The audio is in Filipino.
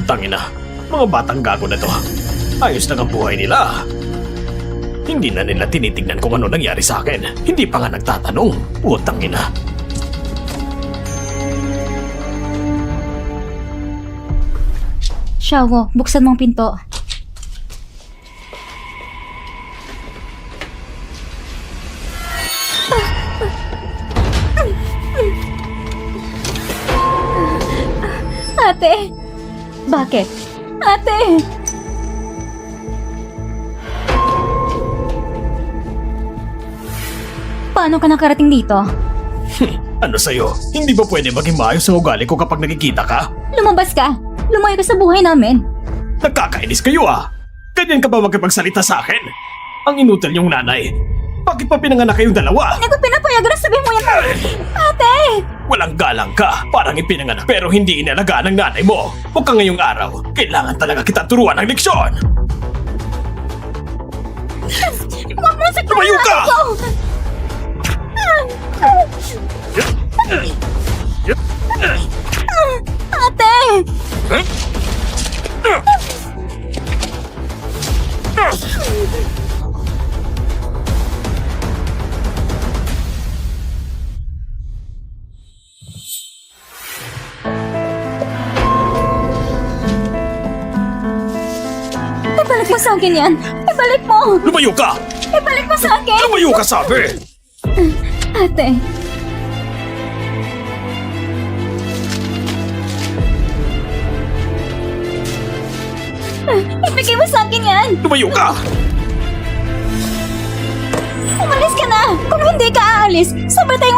Putang ina, mga batang gago na to. Ayos na ang buhay nila. Hindi na nila tinitingnan kung ano nangyari sa akin. Hindi pa nga nagtatanong. Putang ina. Xiaowo, buksan mo ang pinto. Ate! Bakit? Ate! Paano ka nakarating dito? Ano sa'yo? Hindi ba pwede maging maayos ang ugali ko kapag nakikita ka? Lumabas ka! Lumayo ka sa buhay namin! Nagkakainis kayo ah! Ganyan ka ba magkipagsalita sa akin? Ang inutil yung nanay. Bakit pa pinanganak kayong dalawa? Hindi ko pinapayagan na sabihin mo yan! Ate! Walang galang ka. Parang ipinanganak pero hindi inalagaan ng nanay mo. Huwag ka ngayong araw. Kailangan talaga kita turuan ng leksyon. Huwag mo saktan Tumayo ka! ako! Ate! Ibalik mo sa akin yan! Ibalik mo! Lumayo ka! Ibalik mo sa akin! Lumayo ka sabi! Ate! Ibigay mo sa akin yan! Lumayo ka! Umalis ka na! Kung hindi ka aalis, sabay tayong